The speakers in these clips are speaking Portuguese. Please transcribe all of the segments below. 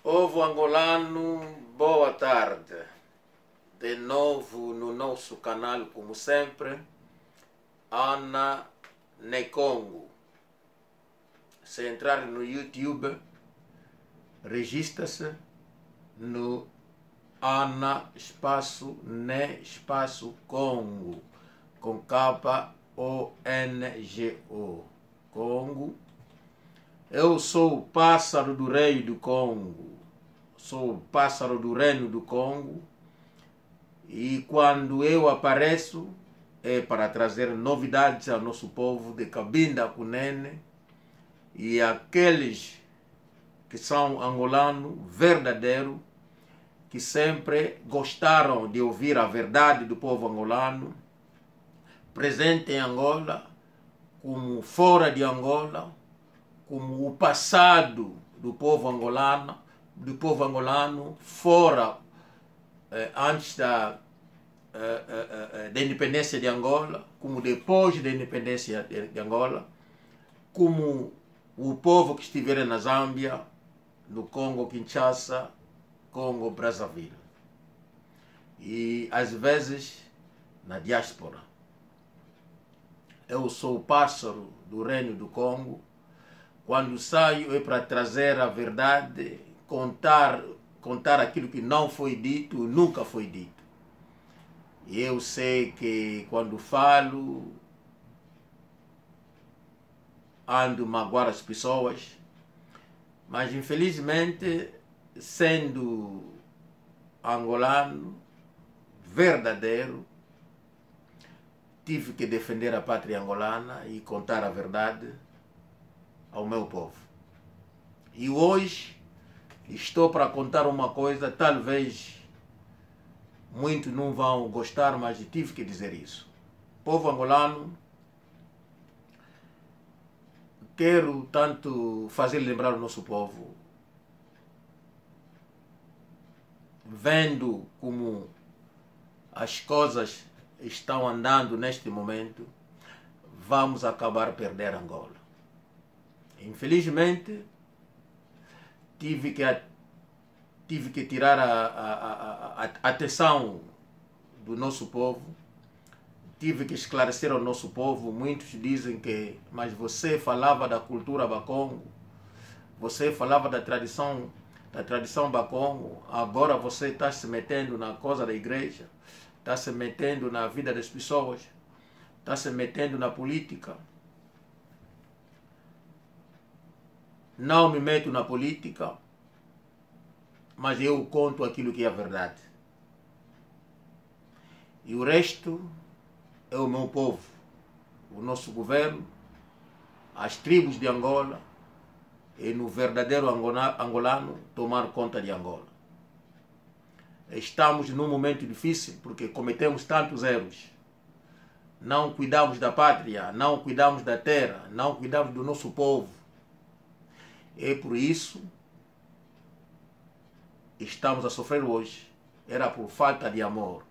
Povo angolano, boa tarde. De novo no nosso canal, como sempre, Ana Nekongo. Se entrar no YouTube, registra-se no Ana espaço Ne espaço Congo, com K-O-N-G-O, Congo. Eu sou o pássaro do rei do Congo, sou o pássaro do reino do Congo, e quando eu apareço é para trazer novidades ao nosso povo de Cabinda Cunene e aqueles que são angolanos verdadeiros, que sempre gostaram de ouvir a verdade do povo angolano, presente em Angola, como fora de Angola, como o passado do povo angolano, fora, antes da independência de Angola, como depois da independência de Angola, como o povo que estiver na Zâmbia, no Congo Kinshasa, Congo Brazzaville, e às vezes na diáspora. Eu sou o pássaro do reino do Congo. Quando saio é para trazer a verdade, contar aquilo que não foi dito, nunca foi dito. E eu sei que quando falo, ando magoar as pessoas, mas infelizmente, sendo angolano verdadeiro, tive que defender a pátria angolana e contar a verdade ao meu povo. E hoje estou para contar uma coisa, talvez muitos não vão gostar, mas tive que dizer isso. Povo angolano, quero tanto fazer lembrar o nosso povo, vendo como as coisas estão andando neste momento, vamos acabar perdendo Angola. Infelizmente, tive que tirar a atenção do nosso povo, tive que esclarecer ao nosso povo. Muitos dizem que, mas você falava da cultura Bakongo, você falava da tradição Bakongo, agora você está se metendo na coisa da igreja, está se metendo na vida das pessoas, está se metendo na política. Não me meto na política, mas eu conto aquilo que é a verdade. E o resto é o meu povo, o nosso governo, as tribos de Angola, e no verdadeiro angolano tomar conta de Angola. Estamos num momento difícil porque cometemos tantos erros. Não cuidamos da pátria, não cuidamos da terra, não cuidamos do nosso povo. E por isso estamos a sofrer hoje. Era por falta de amor.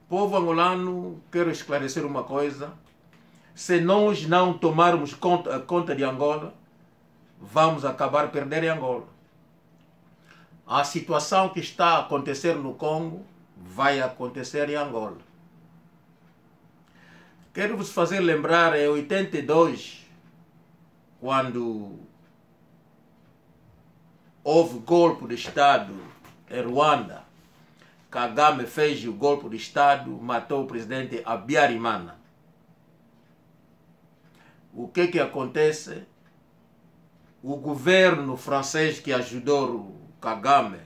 Povo angolano, quero esclarecer uma coisa. Se nós não tomarmos conta de Angola, vamos acabar perdendo Angola. A situação que está a acontecer no Congo vai acontecer em Angola. Quero vos fazer lembrar, em 82, quando houve golpe de Estado em Ruanda, Kagame fez o golpe de Estado, matou o presidente Habyarimana. O que acontece? O governo francês que ajudou o Kagame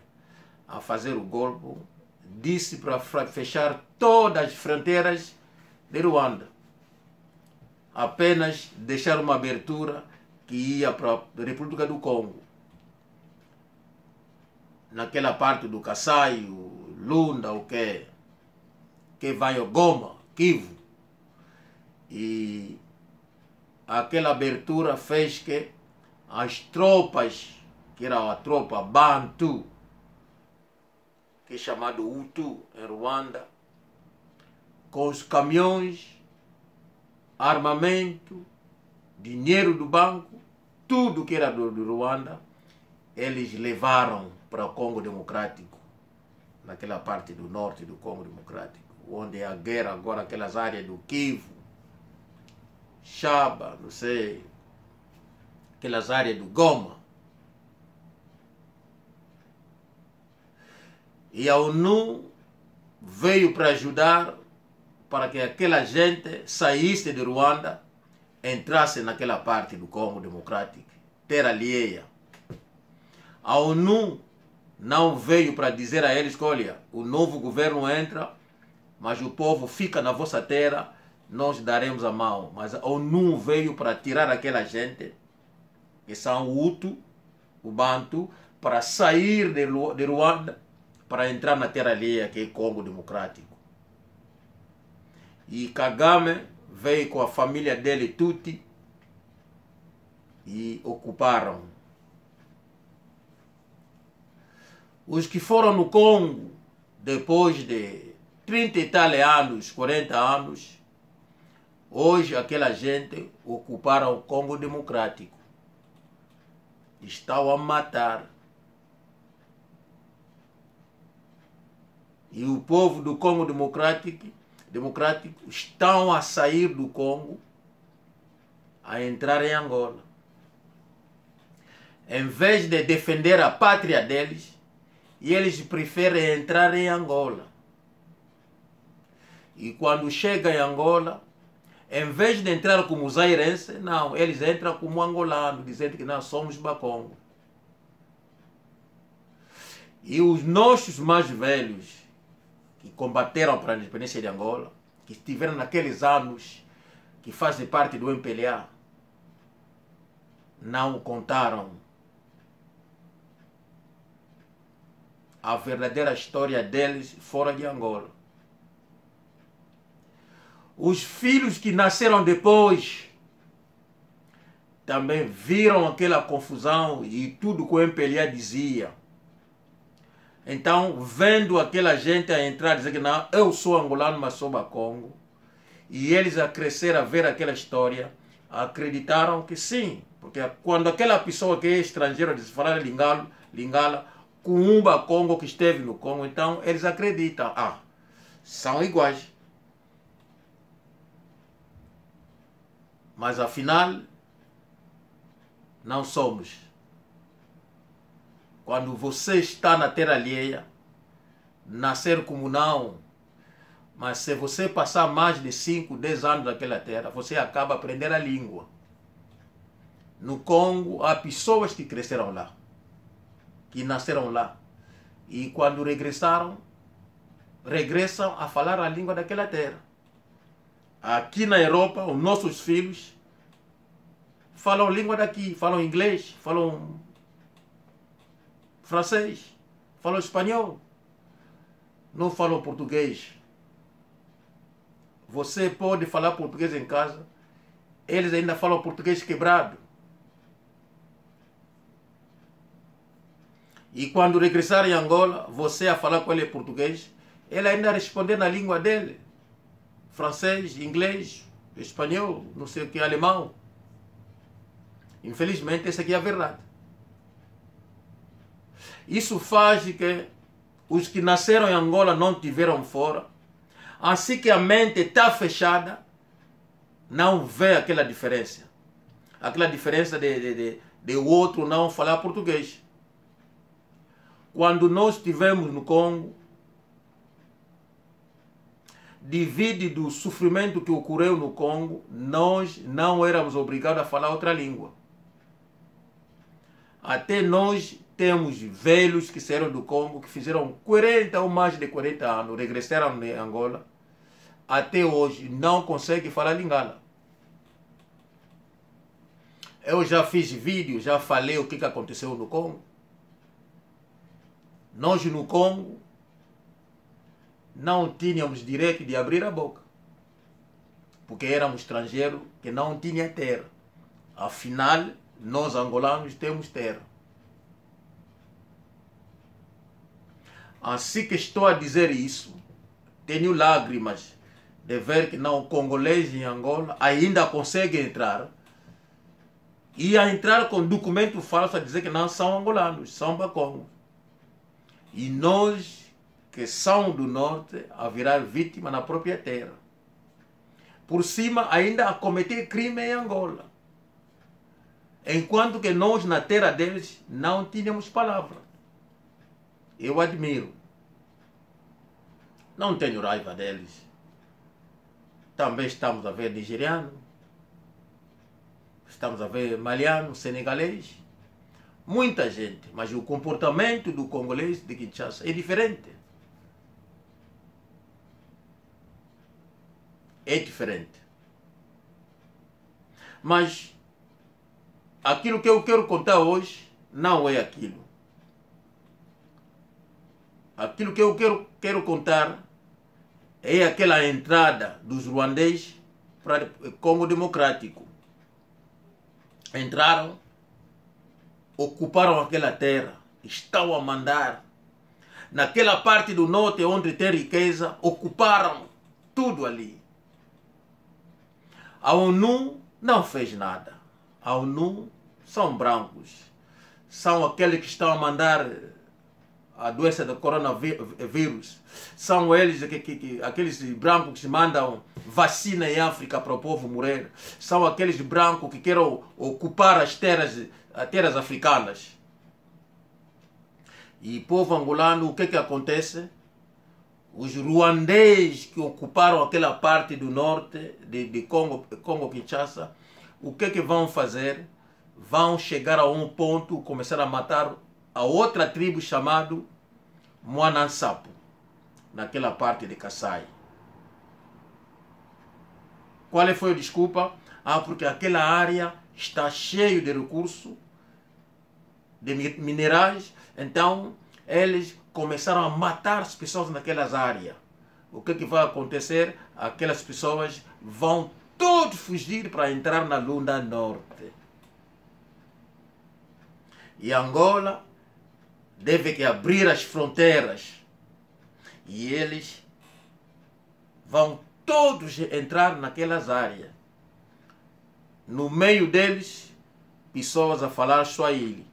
a fazer o golpe disse para fechar todas as fronteiras de Ruanda. Apenas deixar uma abertura que ia para a República do Congo. Naquela parte do Kasai, o Lunda, o que vai ao Goma, Kivu. E aquela abertura fez que as tropas, que era a tropa Bantu, que é chamado Hutu em Ruanda, com os caminhões, armamento, dinheiro do banco, tudo que era do Ruanda, eles levaram para o Congo Democrático, naquela parte do norte do Congo Democrático, onde a guerra agora, aquelas áreas do Kivu, Shaba, não sei, aquelas áreas do Goma. E a ONU veio para ajudar para que aquela gente saísse de Ruanda, entrasse naquela parte do Congo Democrático, terra alheia. A ONU não veio para dizer a eles que, olha, o novo governo entra, mas o povo fica na vossa terra, nós daremos a mão. Mas a ONU veio para tirar aquela gente, que são o Hutu, o Bantu, para sair de Ruanda, para entrar na terra alheia, que é Congo Democrático. E Kagame veio com a família dele, Tuti, e ocuparam. Os que foram no Congo, depois de 30 e tal anos, 40 anos, hoje aquela gente ocuparam o Congo Democrático. Estão a matar. E o povo do Congo Democrático estão a sair do Congo, a entrar em Angola. Em vez de defender a pátria deles, eles preferem entrar em Angola. E quando chegam em Angola, em vez de entrar como zairense, não, eles entram como angolano, dizendo que nós somos Bakongo. E os nossos mais velhos, que combateram para a independência de Angola, que estiveram naqueles anos, que fazem parte do MPLA, não contaram a verdadeira história deles fora de Angola. Os filhos que nasceram depois também viram aquela confusão e tudo que o MPLA dizia. Então, vendo aquela gente a entrar e dizer que não, eu sou angolano, mas sou Bakongo, e eles a crescer a ver aquela história, acreditaram que sim, porque quando aquela pessoa que é estrangeira diz falar Lingala, com um Bakongo que esteve no Congo, então eles acreditam, são iguais. Mas afinal, não somos. Quando você está na terra alheia, nascer como não, mas se você passar mais de 5, 10 anos naquela terra, você acaba aprendendo a língua. No Congo, há pessoas que cresceram lá, que nasceram lá. E quando regressam a falar a língua daquela terra. Aqui na Europa, os nossos filhos falam língua daqui, falam inglês, falam francês, falam espanhol, não falam português. Você pode falar português em casa, eles ainda falam português quebrado. E quando regressar em Angola, você a falar com ele em português, ele ainda responder na língua dele. Francês, inglês, espanhol, não sei o que, alemão. Infelizmente, essa aqui é a verdade. Isso faz que os que nasceram em Angola não tiveram fora. Assim que a mente está fechada, não vê aquela diferença. Aquela diferença de o outro não falar português. Quando nós estivemos no Congo, devido do sofrimento que ocorreu no Congo, nós não éramos obrigados a falar outra língua. Até nós temos velhos que saíram do Congo, que fizeram 40 ou mais de 40 anos, regressaram em Angola, até hoje não conseguem falar Lingala. Eu já fiz vídeo, já falei o que aconteceu no Congo. Nós no Congo não tínhamos direito de abrir a boca, porque éramos estrangeiros que não tinha terra. Afinal, nós angolanos temos terra. Assim que estou a dizer isso, tenho lágrimas de ver que não congolês em Angola ainda consegue entrar e a entrar com documento falso a dizer que não são angolanos, são bacongos. E nós, que são do norte, a virar vítima na própria terra. Por cima, ainda a cometer crime em Angola. Enquanto que nós, na terra deles, não tínhamos palavra. Eu admiro. Não tenho raiva deles. Também estamos a ver nigeriano. Estamos a ver maliano, senegalês. Muita gente. Mas o comportamento do congolês de Kinshasa é diferente. É diferente. Mas aquilo que eu quero contar hoje não é aquilo. Aquilo que eu quero contar é aquela entrada dos ruandeses para o Congo Democrático. Entraram, ocuparam aquela terra, estão a mandar. Naquela parte do norte onde tem riqueza, ocuparam tudo ali. A ONU não fez nada. A ONU são brancos. São aqueles que estão a mandar a doença do coronavírus. São eles, aqueles brancos que mandam vacina em África para o povo morrer. São aqueles brancos que querem ocupar as terras africanas. E povo angolano, o que acontece? Os ruandeses que ocuparam aquela parte do norte de Congo-Kinshasa, o que vão fazer? Vão chegar a um ponto, começar a matar a outra tribo chamada Mwanansapo, naquela parte de Kasai. Qual foi a desculpa? Porque aquela área está cheia de recursos, de minerais, então eles começaram a matar as pessoas naquelas áreas. O que vai acontecer? Aquelas pessoas vão todos fugir para entrar na Lunda Norte. E Angola deve que abrir as fronteiras. E eles vão todos entrar naquelas áreas. No meio deles, pessoas a falar Swahili.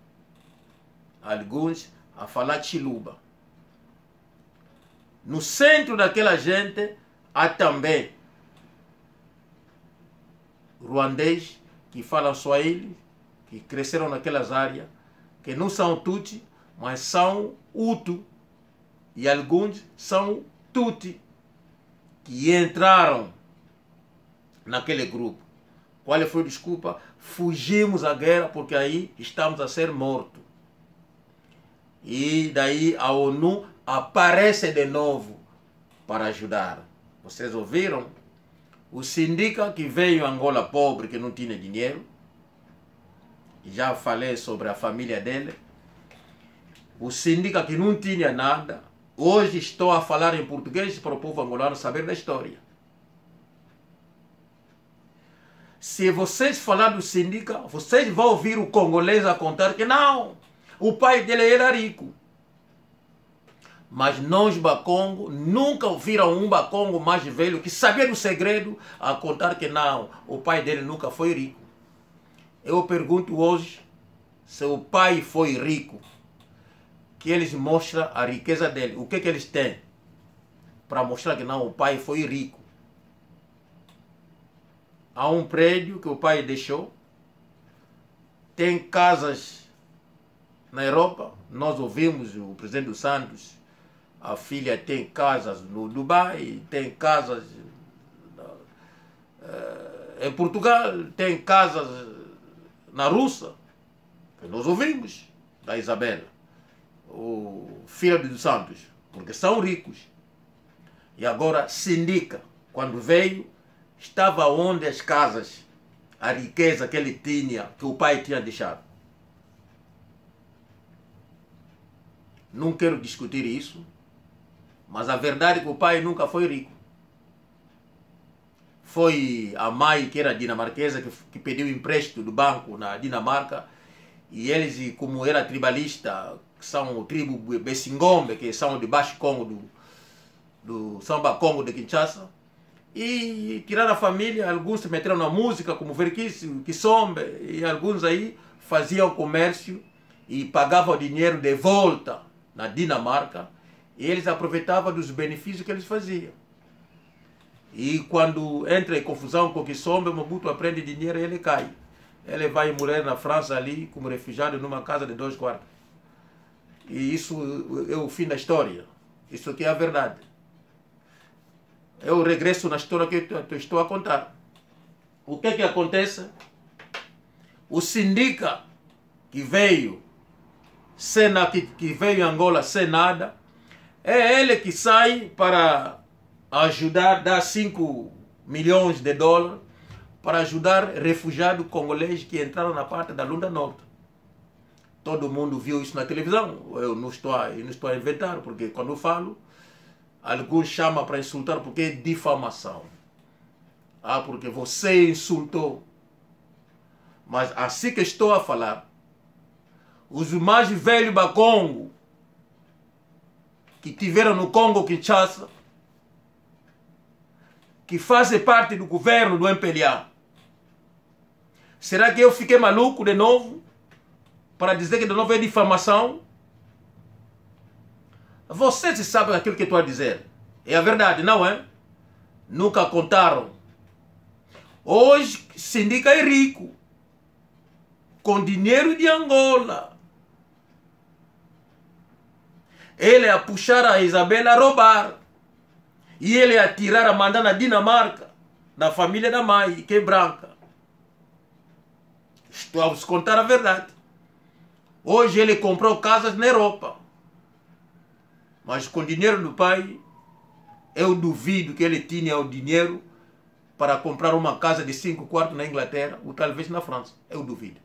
Alguns a falar Chiluba. No centro daquela gente, há também ruandês que falam Swahili, que cresceram naquelas áreas, que não são Tutsi, mas são Hutu, e alguns são Tutsi, que entraram naquele grupo. Qual foi a desculpa? Fugimos à guerra porque aí estamos a ser mortos. E daí a ONU aparece de novo para ajudar. Vocês ouviram? O sindicato que veio a Angola pobre, que não tinha dinheiro. Já falei sobre a família dele. O sindicato que não tinha nada. Hoje estou a falar em português para o povo angolano saber da história. Se vocês falarem do sindicato, vocês vão ouvir o congolês a contar que não, o pai dele era rico. Mas nós, Bakongo, nunca ouviram um Bakongo mais velho que sabia do segredo a contar que não, o pai dele nunca foi rico. Eu pergunto hoje, se o pai foi rico, que eles mostram a riqueza dele. O que eles têm para mostrar que não, o pai foi rico? Há um prédio que o pai deixou, tem casas na Europa. Nós ouvimos o presidente dos Santos, a filha tem casas no Dubai, tem casas em Portugal, tem casas na Rússia, que nós ouvimos, da Isabela, o filho dos Santos, porque são ricos. E agora sindica, quando veio, estava onde as casas, a riqueza que ele tinha, que o pai tinha deixado. Não quero discutir isso, mas a verdade é que o pai nunca foi rico. Foi a mãe, que era dinamarquesa, que pediu empréstimo do banco na Dinamarca, e eles, como era tribalista, que são o tribo Bessingombe, que são de Baixo Congo, do São Bakongo de Kinshasa, e tiraram a família. Alguns se meteram na música, como Verkice, Kisombe, e alguns aí faziam comércio e pagavam o dinheiro de volta na Dinamarca, e eles aproveitavam dos benefícios que eles faziam. E quando entra em confusão com Kisombe, Mobutu aprende dinheiro e ele cai. Ele vai morrer na França ali como refugiado numa casa de 2 quartos. E isso é o fim da história. Isso aqui é a verdade. Eu regresso na história que eu estou a contar. O que acontece? O Sindica que veio que veio em Angola sem nada, é ele que sai para ajudar, dar 5 milhões de dólares para ajudar refugiados congoleses que entraram na parte da Lunda Norte. Todo mundo viu isso na televisão. Eu não estou a inventar, porque quando eu falo, alguns chamam para insultar porque é difamação. Ah, porque você insultou. Mas assim que estou a falar, os mais velhos do Congo, que tiveram no Congo Kinshasa, que fazem parte do governo do MPLA, será que eu fiquei maluco de novo para dizer que de novo é difamação? Vocês sabem aquilo que estou a dizer. É a verdade, não é? Nunca contaram. Hoje, Sindica é rico, com dinheiro de Angola. Ele a puxar a Isabela a roubar. E ele a tirar, a mandar na Dinamarca, da família da mãe, que é branca. Estou a vos contar a verdade. Hoje ele comprou casas na Europa. Mas com dinheiro do pai, eu duvido que ele tinha o dinheiro para comprar uma casa de 5 quartos na Inglaterra, ou talvez na França. Eu duvido.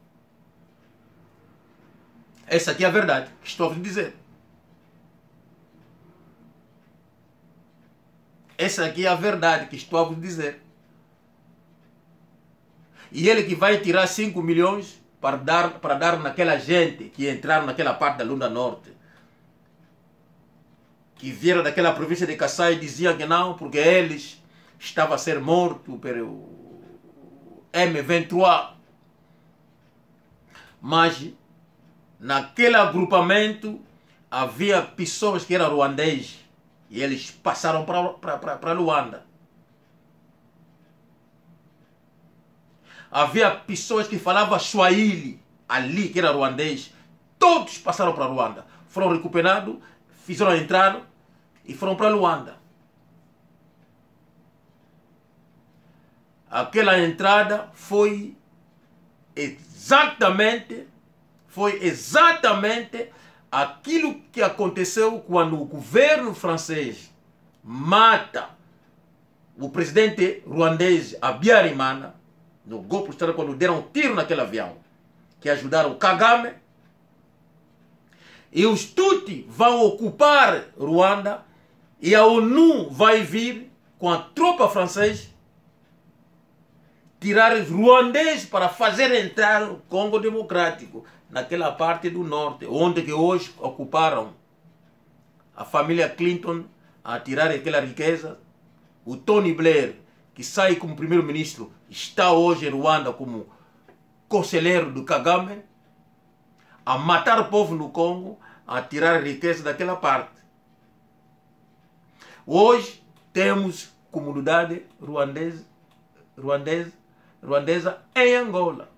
Essa aqui é a verdade que estou a vos dizer. Essa aqui é a verdade que estou a vos dizer. E ele que vai tirar 5 milhões para dar naquela gente que entraram naquela parte da Lunda Norte, que vieram daquela província de Kassai e diziam que não, porque eles estavam a ser mortos pelo M23. Mas naquele agrupamento havia pessoas que eram ruandeses e eles passaram para Luanda. Havia pessoas que falavam Swahili ali, que era ruandês. Todos passaram para Luanda. Foram recuperados, fizeram a entrada e foram para Luanda. Aquela entrada foi exatamente aquilo que aconteceu quando o governo francês mata o presidente ruandês Habyarimana no golpe de Estado, quando deram um tiro naquele avião, que ajudaram o Kagame. E os Tutsi vão ocupar Ruanda e a ONU vai vir com a tropa francesa tirar os ruandeses para fazer entrar o Congo Democrático naquela parte do norte, onde que hoje ocuparam a família Clinton a tirar aquela riqueza. O Tony Blair, que sai como primeiro-ministro, está hoje em Ruanda como conselheiro do Kagame, a matar o povo no Congo, a tirar a riqueza daquela parte. Hoje temos comunidade ruandesa em Angola.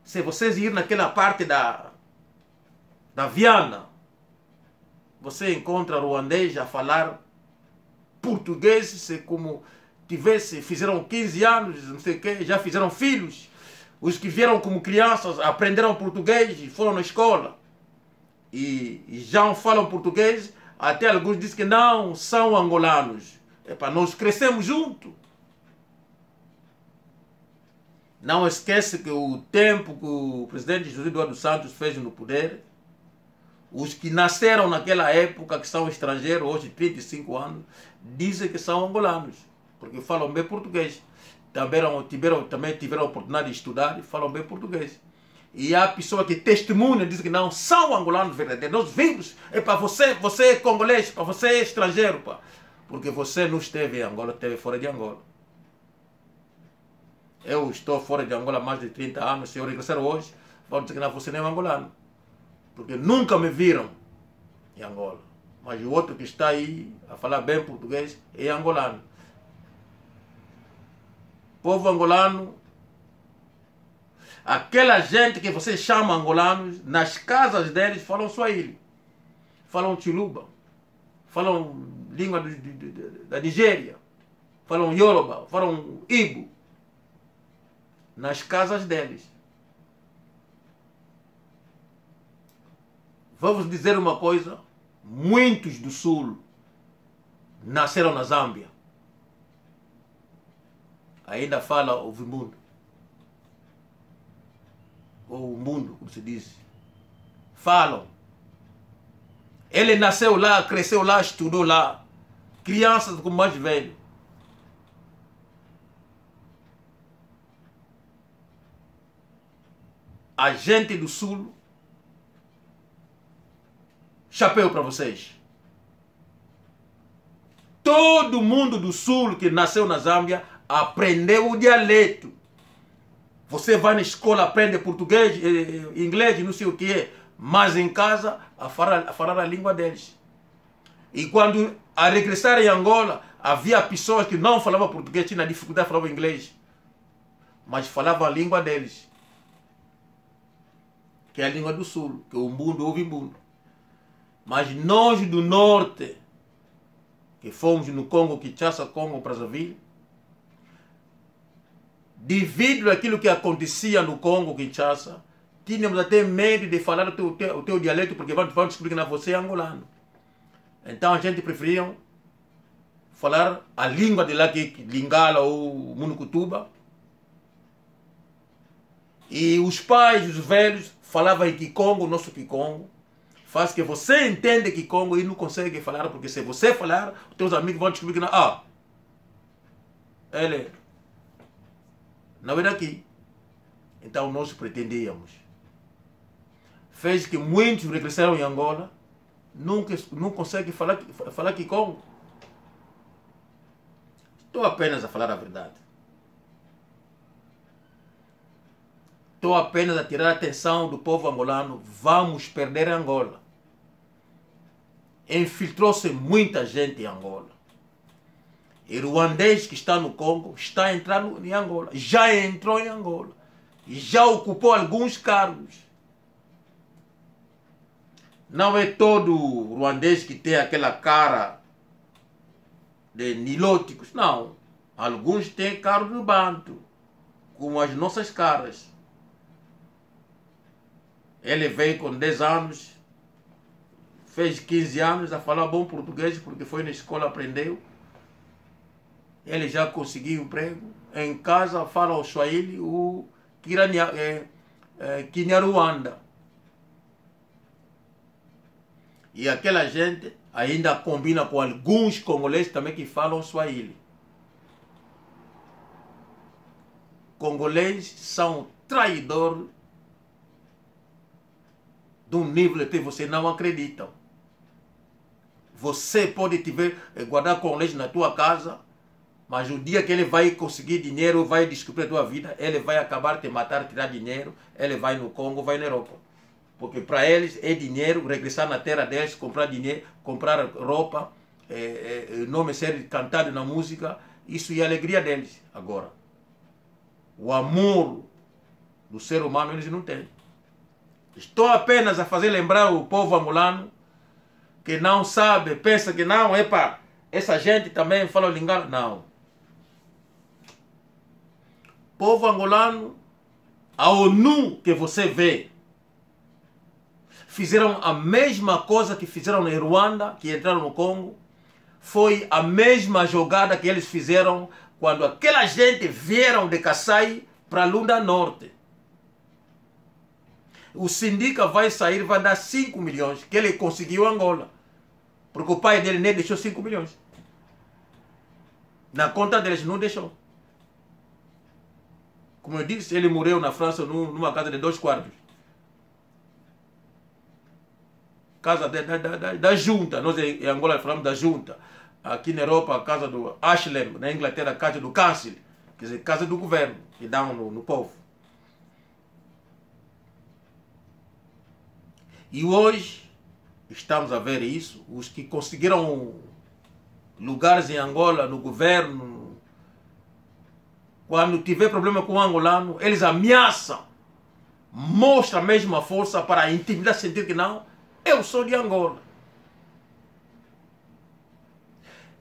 Se vocês irem naquela parte da Viana, você encontra ruandês a falar português, se como fizeram 15 anos, não sei o que, já fizeram filhos. Os que vieram como crianças aprenderam português e foram na escola. E já falam português, até alguns dizem que não são angolanos. Nós crescemos juntos. Não esquece que o tempo que o presidente José Eduardo Santos fez no poder, os que nasceram naquela época, que são estrangeiros, hoje 35 anos, dizem que são angolanos, porque falam bem português. Também tiveram a oportunidade de estudar e falam bem português. E há pessoas que testemunham, dizem que não são angolanos verdadeiros. Nós vimos, você é congolês, você é estrangeiro, Porque você não esteve em Angola, esteve fora de Angola. Eu estou fora de Angola há mais de 30 anos. Se eu regressar hoje, vão dizer que não, você não é angolano. Porque nunca me viram em Angola. Mas o outro que está aí a falar bem português é angolano. Povo angolano, aquela gente que você chama angolanos, nas casas deles falam Swahili, falam Chiluba, falam língua da Nigéria, falam Yoruba, falam Igbo. Nas casas deles. Vamos dizer uma coisa, muitos do Sul nasceram na Zâmbia. Ainda fala o Vimundo. Ou o mundo, como se diz. Falam. Ele nasceu lá, cresceu lá, estudou lá. Crianças como mais velho. A gente do Sul, chapéu para vocês. Todo mundo do Sul que nasceu na Zâmbia aprendeu o dialeto. Você vai na escola, aprende português, inglês, não sei o que é, mas em casa a falar a língua deles. E quando a regressar em Angola, havia pessoas que não falavam português, tinham dificuldade de falar inglês, mas falavam a língua deles, que é a língua do Sul, que é o mundo ouve mundo. Mas nós do Norte, que fomos no Congo, Kinshasa, Congo, Brazzaville, devido àquilo que acontecia no Congo, Kinshasa, tínhamos até medo de falar o teu dialeto, porque vão descobrir que você é angolano. Então a gente preferia falar a língua de lá, que Lingala ou Munukutuba. E os pais, os velhos, falavam em Kikongo, nosso Kikongo. Faz que você entende Kikongo e não consegue falar, porque se você falar, os teus amigos vão descobrir que não. Ele não é daqui. Então nós pretendíamos. Fez que muitos regressaram em Angola, não conseguem falar Kikongo. Estou apenas a falar a verdade. Estou apenas a tirar a atenção do povo angolano. Vamos perder Angola. Infiltrou-se muita gente em Angola. E o ruandês que está no Congo está entrando em Angola. Já entrou em Angola. E já ocupou alguns cargos. Não é todo ruandês que tem aquela cara de nilóticos. Não. Alguns têm cara do banto, como as nossas caras. Ele veio com 10 anos, fez 15 anos a falar bom português, porque foi na escola, aprendeu. Ele já conseguiu emprego. Em casa fala o Swahili, o Kinyarwanda. E aquela gente ainda combina com alguns congoleses também que falam Swahili. Congoleses são traidores de um nível que você não acredita. Você pode guardar congolês na tua casa, mas o dia que ele vai conseguir dinheiro, vai descobrir a tua vida, ele vai acabar te matar, tirar dinheiro, ele vai no Congo, vai na Europa. Porque para eles é dinheiro, regressar na terra deles, comprar dinheiro, comprar roupa, nome ser cantado na música, isso é a alegria deles. Agora, o amor do ser humano eles não têm. Estou apenas a fazer lembrar o povo angolano que não sabe, pensa que não, epa, essa gente também fala lingala. Não. Povo angolano, a ONU que você vê, fizeram a mesma coisa que fizeram em Ruanda, que entraram no Congo. Foi a mesma jogada que eles fizeram quando aquela gente vieram de Kassai para Lunda Norte. O Sindica vai sair, vai dar 5 milhões, que ele conseguiu Angola. Porque o pai dele nem deixou 5 milhões. Na conta deles não deixou. Como eu disse, ele morreu na França numa casa de 2 quartos. Casa da junta. Nós em Angola falamos da junta. aqui na Europa, a casa do Ashley, na Inglaterra, a casa do Council, quer dizer, casa do governo, que dão no povo. E hoje, estamos a ver isso, os que conseguiram lugares em Angola, no governo, quando tiver problema com o angolano, eles ameaçam, mostram a mesma força para intimidar, sentir que não, eu sou de Angola.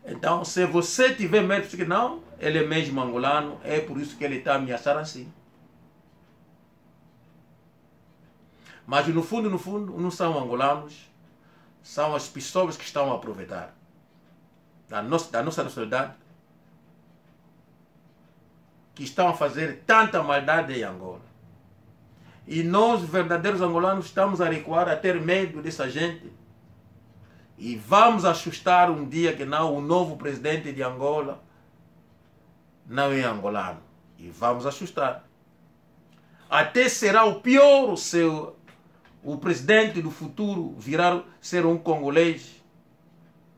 Então, se você tiver medo de que não, ele é mesmo angolano, é por isso que ele está ameaçando assim. Mas no fundo, não são angolanos, são as pessoas que estão a aproveitar da nossa nacionalidade, que estão a fazer tanta maldade em Angola. E nós, verdadeiros angolanos, estamos a recuar, a ter medo dessa gente. E vamos assustar um dia que não, o novo presidente de Angola não é angolano. E vamos assustar. Até será o pior se o presidente do futuro virar ser um congolês.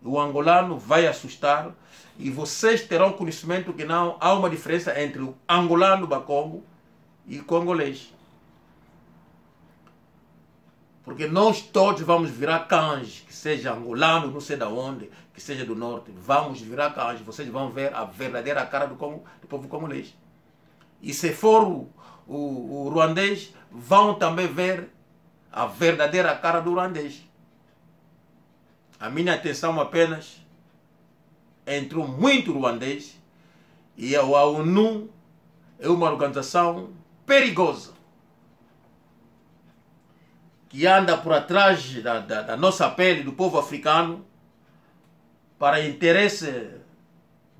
O angolano vai assustar. E vocês terão conhecimento que não há uma diferença entre o angolano do Congo e o congolês. Porque nós todos vamos virar cães, que seja angolano, não sei de onde, que seja do norte. Vamos virar cães, vocês vão ver a verdadeira cara do povo congolês. E se for o ruandês, vão também ver a verdadeira cara do ruandês. A minha atenção apenas entrou muito ruandês e a ONU é uma organização perigosa, que anda por atrás da nossa pele, do povo africano, para interesse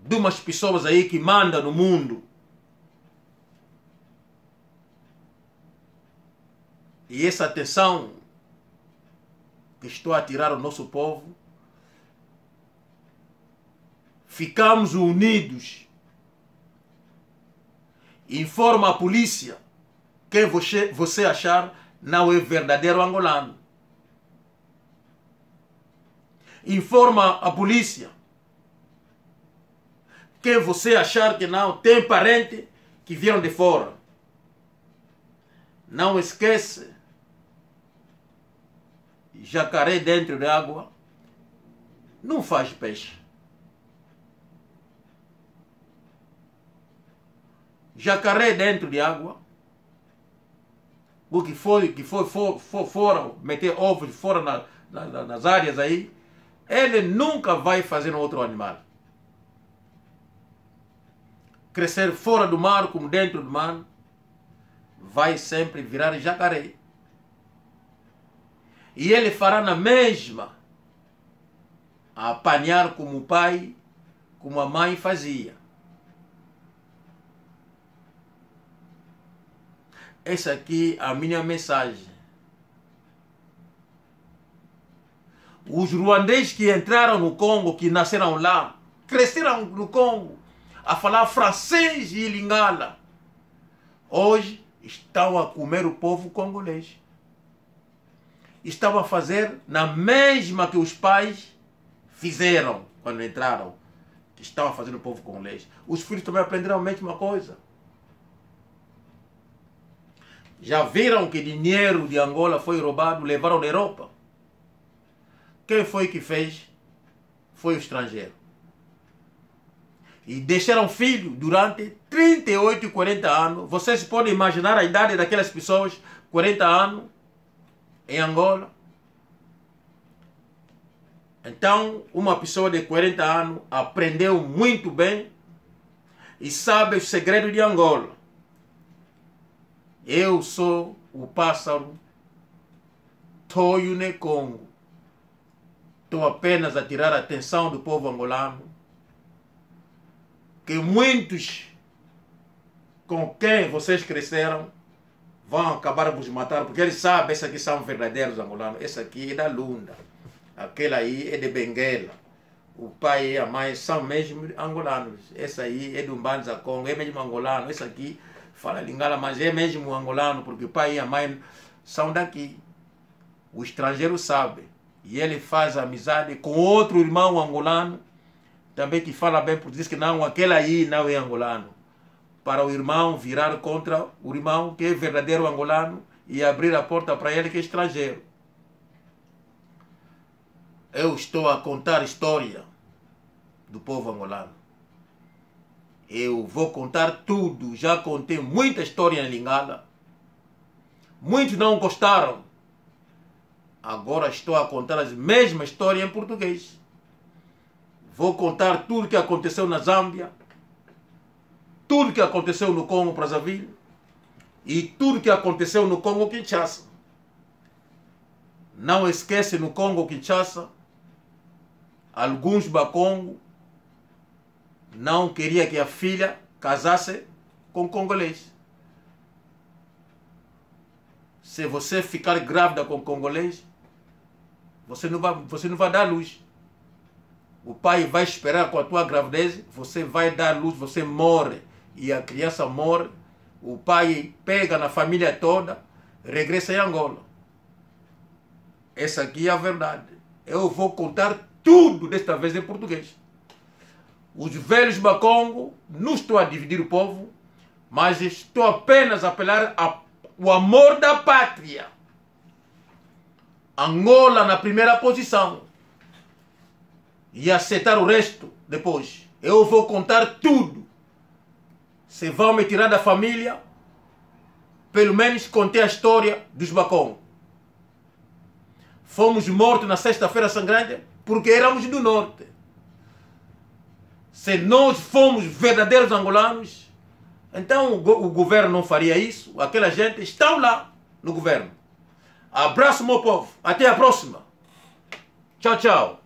de umas pessoas aí que mandam no mundo. E essa atenção que estou a tirar ao nosso povo, ficamos unidos. Informa a polícia quem você achar não é verdadeiro angolano. Informa a polícia quem você achar que não tem parente que vieram de fora. Não esquece, jacaré dentro da água não faz peixe. Jacaré dentro de água, o que foram meter ovos fora nas áreas aí, ele nunca vai fazer um outro animal. Crescer fora do mar como dentro do mar, vai sempre virar jacaré. E ele fará na mesma, a apanhar como o pai, como a mãe fazia. Essa aqui é a minha mensagem. Os ruandeses que entraram no Congo, que nasceram lá, cresceram no Congo, a falar francês e lingala, hoje estão a comer o povo congolês. Estão a fazer na mesma que os pais fizeram quando entraram, que estão a fazer no povo congolês. Os filhos também aprenderam a mesma coisa. Já viram que dinheiro de Angola foi roubado, levaram da Europa? Quem foi que fez? Foi o estrangeiro. E deixaram filho durante 38 e 40 anos. Vocês podem imaginar a idade daquelas pessoas, 40 anos, em Angola? Então, uma pessoa de 40 anos aprendeu muito bem e sabe o segredo de Angola. Eu sou o pássaro Toyo no Congo. Estou apenas a tirar a atenção do povo angolano, que muitos com quem vocês cresceram vão acabar vos matar, porque eles sabem, esses aqui são verdadeiros angolanos. Esse aqui é da Lunda, aquele aí é de Benguela, o pai e a mãe são mesmo angolanos. Esse aí é do Mbanza Congo, é mesmo angolano. Esse aqui fala lingala, mas é mesmo angolano, porque o pai e a mãe são daqui. O estrangeiro sabe, e ele faz amizade com outro irmão angolano, também que fala bem português, que não, aquele aí não é angolano. Para o irmão virar contra o irmão que é verdadeiro angolano e abrir a porta para ele que é estrangeiro. Eu estou a contar a história do povo angolano. Eu vou contar tudo. Já contei muita história em Lingala. Muitos não gostaram. Agora estou a contar as mesmas histórias em português. Vou contar tudo que aconteceu na Zâmbia, tudo que aconteceu no Congo Brazzaville e tudo que aconteceu no Congo Kinshasa. Não esquece, no Congo Kinshasa, alguns bacongo não queria que a filha casasse com congolês. Se você ficar grávida com congolês, você não vai dar luz. O pai vai esperar com a tua gravidez, você vai dar luz, você morre. E a criança morre, o pai pega na família toda, regressa em Angola. Essa aqui é a verdade. Eu vou contar tudo desta vez em português. Os velhos bacongo, não estou a dividir o povo, mas estou apenas a apelar ao amor da pátria. Angola na primeira posição. E aceitar o resto depois. Eu vou contar tudo. Se vão me tirar da família, pelo menos contei a história dos bacongo. Fomos mortos na sexta-feira sangrante porque éramos do norte. Se nós fomos verdadeiros angolanos, então o governo não faria isso. Aquela gente está lá no governo. Abraço, meu povo. Até a próxima. Tchau, tchau.